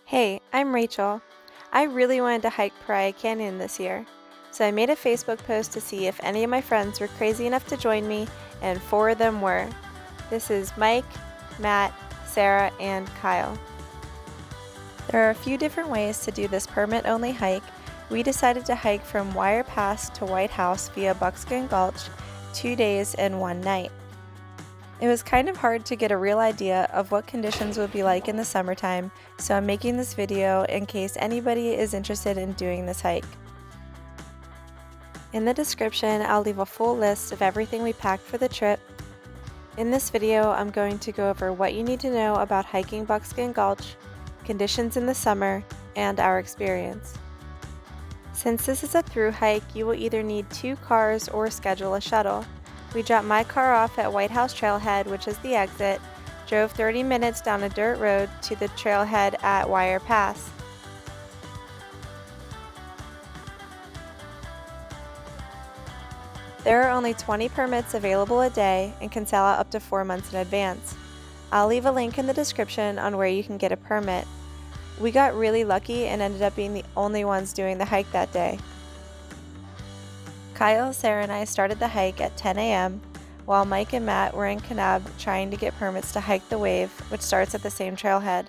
Hey, I'm Rachel. I really wanted to hike Pariah Canyon this year, so I made a Facebook post to see if any of my friends were crazy enough to join me, and 4 of them were. This is Mike, Matt, Sarah, and Kyle. There are a few different ways to do this permit-only hike. We decided to hike from Wirepass to Whitehouse via Buckskin Gulch, 2 days and 1 night. It was kind of hard to get a real idea of what conditions would be like in the summertime, so I'm making this video in case anybody is interested in doing this hike. In the description, I'll leave a full list of everything we packed for the trip. In this video, I'm going to go over what you need to know about hiking Buckskin Gulch, conditions in the summer, and our experience. Since this is a through hike, you will either need 2 cars or schedule a shuttle. We dropped my car off at Whitehouse Trailhead, which is the exit, drove 30 minutes down a dirt road to the trailhead at Wirepass. There are only 20 permits available a day and can sell out up to 4 months in advance. I'll leave a link in the description on where you can get a permit. We got really lucky and ended up being the only ones doing the hike that day. Kyle, Sarah, and I started the hike at 10 a.m., while Mike and Matt were in Kanab trying to get permits to hike the wave, which starts at the same trailhead.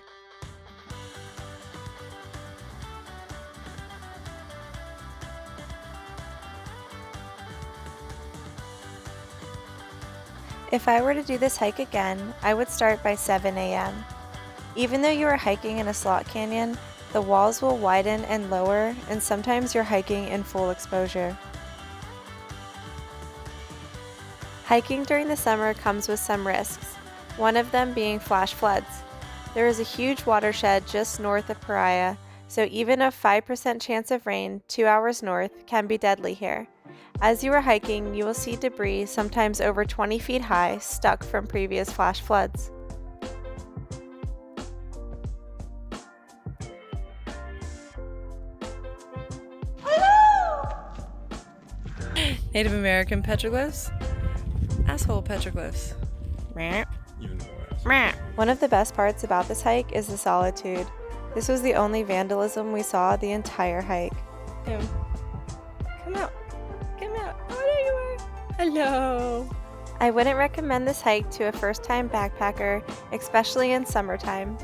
If I were to do this hike again, I would start by 7 a.m. Even though you are hiking in a slot canyon, the walls will widen and lower, and sometimes you're hiking in full exposure. Hiking during the summer comes with some risks, one of them being flash floods. There is a huge watershed just north of Pariah, so even a 5% chance of rain 2 hours north can be deadly here. As you are hiking, you will see debris, sometimes over 20 feet high, stuck from previous flash floods. Native American petroglyphs. Asshole petroglyphs. One of the best parts about this hike is the solitude. This was the only vandalism we saw the entire hike. Come out. Come out. Oh, there you are. Hello. I wouldn't recommend this hike to a first-time backpacker, especially in summertime.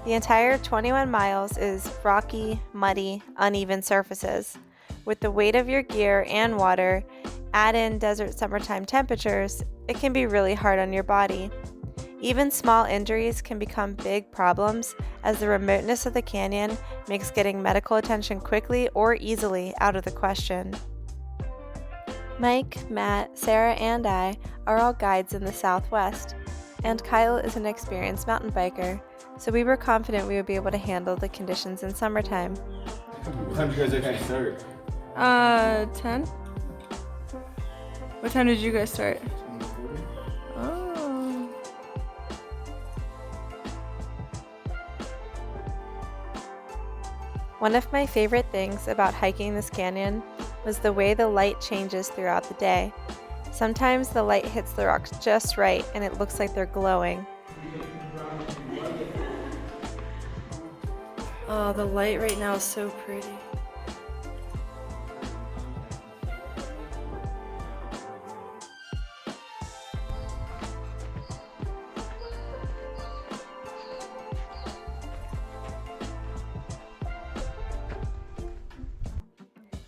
The entire 21 miles is rocky, muddy, uneven surfaces. With the weight of your gear and water, add in desert summertime temperatures, it can be really hard on your body. Even small injuries can become big problems, as the remoteness of the canyon makes getting medical attention quickly or easily out of the question. Mike, Matt, Sarah, and I are all guides in the Southwest, and Kyle is an experienced mountain biker, so we were confident we would be able to handle the conditions in summertime. What time did you guys actually start? 10? What time did you guys start? 10:40. Oh. One of my favorite things about hiking this canyon was the way the light changes throughout the day. Sometimes the light hits the rocks just right and it looks like they're glowing. Oh, the light right now is so pretty.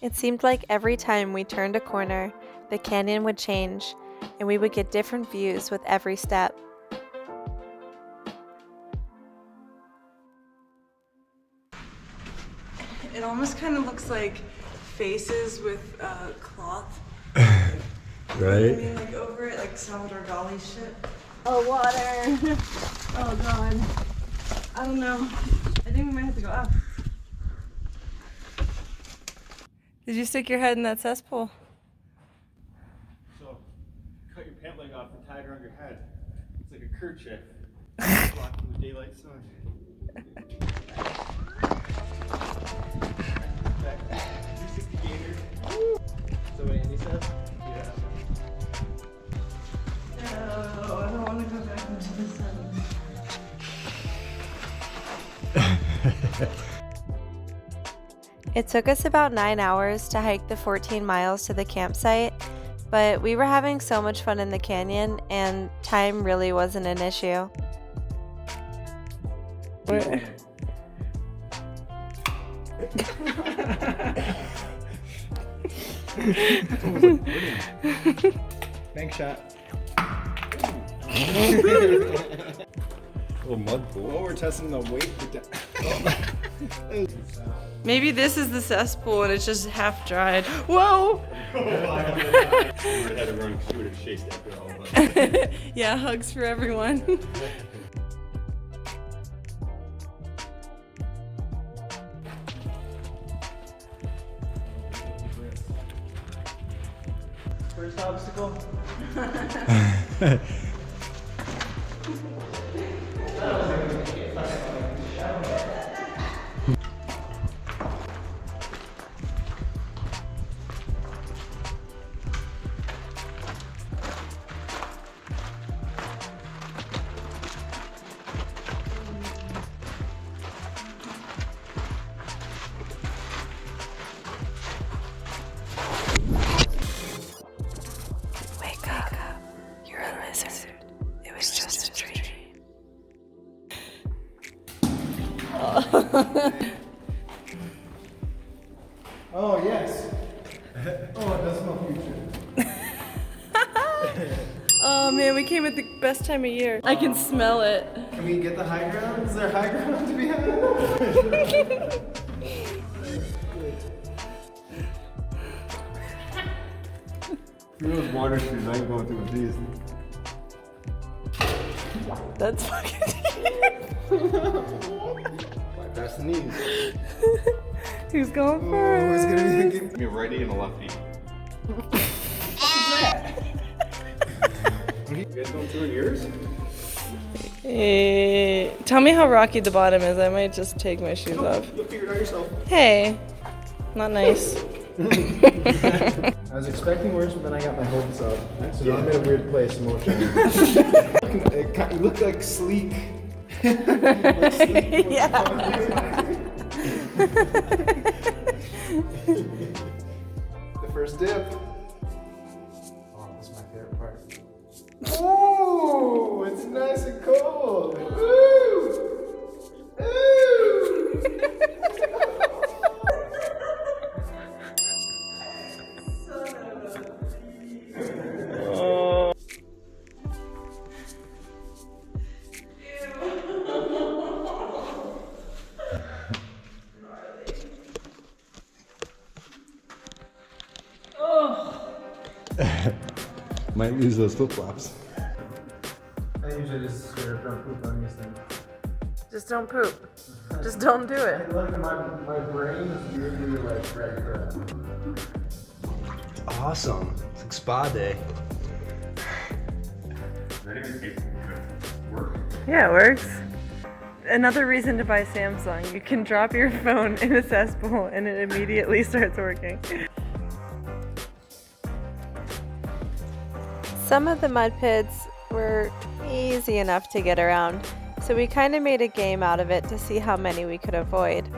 It seemed like every time we turned a corner, the canyon would change, and we would get different views with every step. It almost kind of looks like faces with cloth. Right? I mean, like over it, like Salvador Dali shit. Oh, water! Oh god. I don't know. I think we might have to go up. Did you stick your head in that cesspool? So, cut your pant leg off and tie it around your head. It's like a kerchief. Blocking the daylight sun. Back. 360 gator. Is that what Andy said? Yeah. No, I don't want to go back into the sun. It took us about 9 hours to hike the 14 miles to the campsite, but we were having so much fun in the canyon and time really wasn't an issue. Bank shot. Little mud pool. Oh, we're testing the weight. Maybe this is the cesspool and it's just half dried. Whoa! Yeah, hugs for everyone. First obstacle. Wake up, you're a lizard. It was just a dream. Oh yes. Oh, it does smell future. Oh man, we came at the best time of year. I can smell it. Can we get the high ground? Is there high ground to be had? Through those water shoes, I ain't going through with these. That's fucking Bypass the knees. Who's going Oh, first? it's gonna be thinking. Me a righty and a lefty. You guys going through in yours? Tell me how rocky the bottom is. I might just take my shoes off. You'll figure it out yourself. Hey, not nice. I was expecting worse, but then I got my hopes up. So now I'm in a weird place emotionally. You look like sleek. Yeah. The first dip. Oh, this is my favorite part. Oh, it's nice and cold. Ooh. Ooh. Might lose those flip flops. I usually just straight up don't poop on these things. Just don't poop. Just don't do it. Like my brain is weirdly like right there. It's awesome. It's like spa day. Yeah, it works. Another reason to buy Samsung. You can drop your phone in a cesspool and it immediately starts working. Some of the mud pits were easy enough to get around, so we kind of made a game out of it to see how many we could avoid.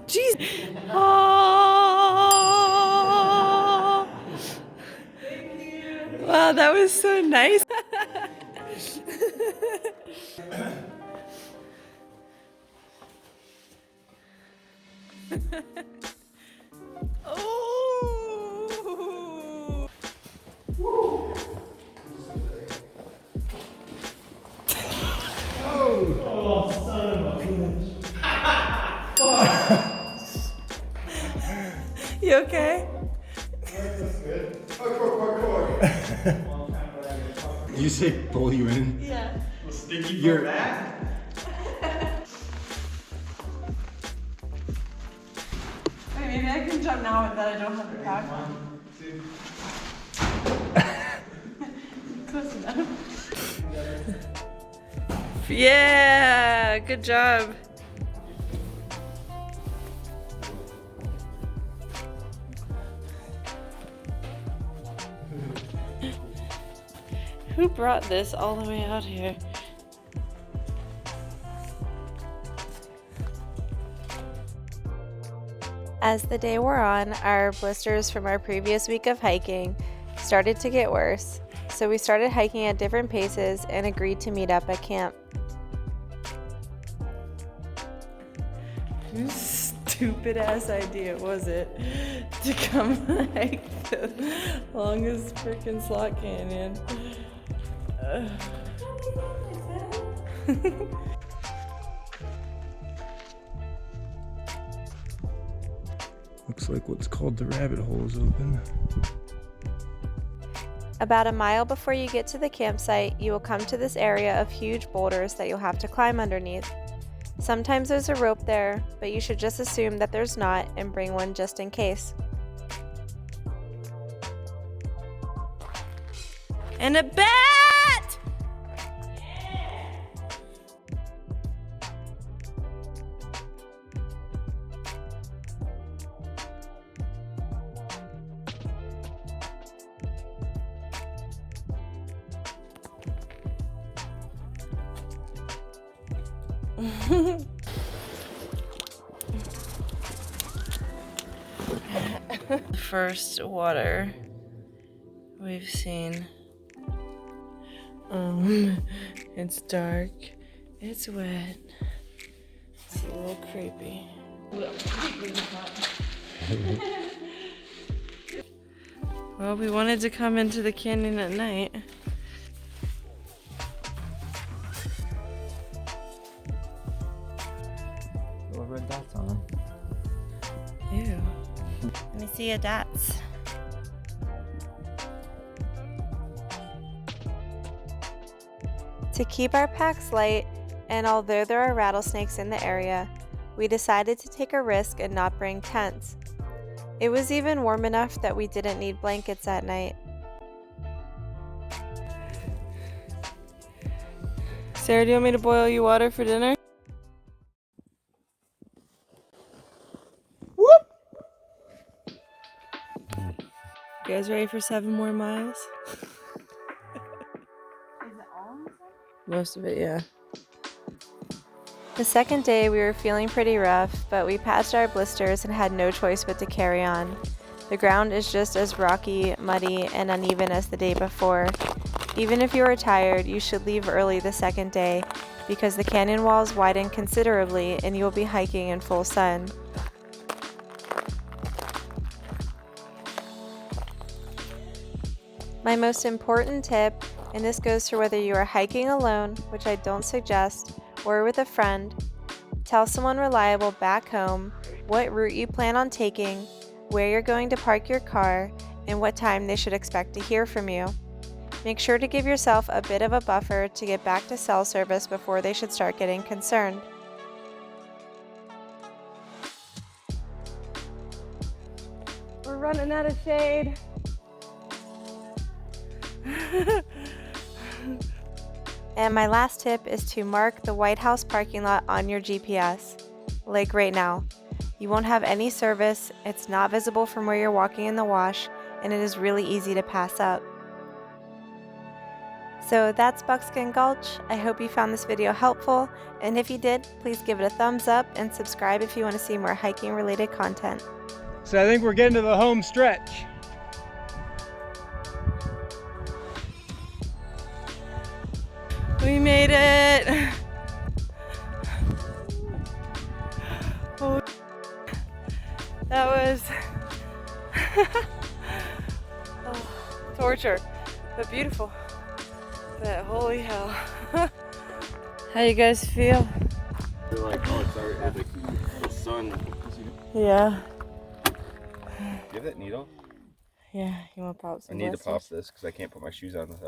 Jeez. Oh. Wow, that was so nice. Oh. Oh, son of a You okay? Did you say pull you in? Yeah. Sticky your back? Wait, maybe I can jump now and then I don't have to pack. 1, 2. Close enough. Yeah, good job. Who brought this all the way out here? As the day wore on, our blisters from our previous week of hiking started to get worse, so we started hiking at different paces and agreed to meet up at camp. Whose stupid ass idea was it to come hike the longest freaking slot canyon? Looks like what's called the rabbit hole is open. About a mile before you get to the campsite, you will come to this area of huge boulders that you'll have to climb underneath. Sometimes there's a rope there, but you should just assume that there's not and bring one just in case. And a bat! First water we've seen. It's dark, it's wet, it's a little creepy. Well, we wanted to come into the canyon at night. Little red dots on them. Ew. Let me see your dots. To keep our packs light, and although there are rattlesnakes in the area, we decided to take a risk and not bring tents. It was even warm enough that we didn't need blankets at night. Sarah, do you want me to boil you water for dinner? You guys ready for 7 more miles? Is it all on the side? Most of it, yeah. The second day we were feeling pretty rough, but we patched our blisters and had no choice but to carry on. The ground is just as rocky, muddy, and uneven as the day before. Even if you are tired, you should leave early the second day because the canyon walls widen considerably and you will be hiking in full sun. My most important tip, and this goes for whether you are hiking alone, which I don't suggest, or with a friend, tell someone reliable back home what route you plan on taking, where you're going to park your car, and what time they should expect to hear from you. Make sure to give yourself a bit of a buffer to get back to cell service before they should start getting concerned. We're running out of shade. And my last tip is to mark the Whitehouse parking lot on your GPS, like right now. You won't have any service, it's not visible from where you're walking in the wash, and it is really easy to pass up. So that's Buckskin Gulch. I hope you found this video helpful, and if you did, please give it a thumbs up and subscribe if you want to see more hiking related content. So I think we're getting to the home stretch. We made it! Oh, that was torture, but beautiful. But holy hell. How you guys feel? They're like, oh, it's already the sun. Yeah. Do you have that needle? Yeah, you want to pop some I need to blisters? pop this because I can't put my shoes on without.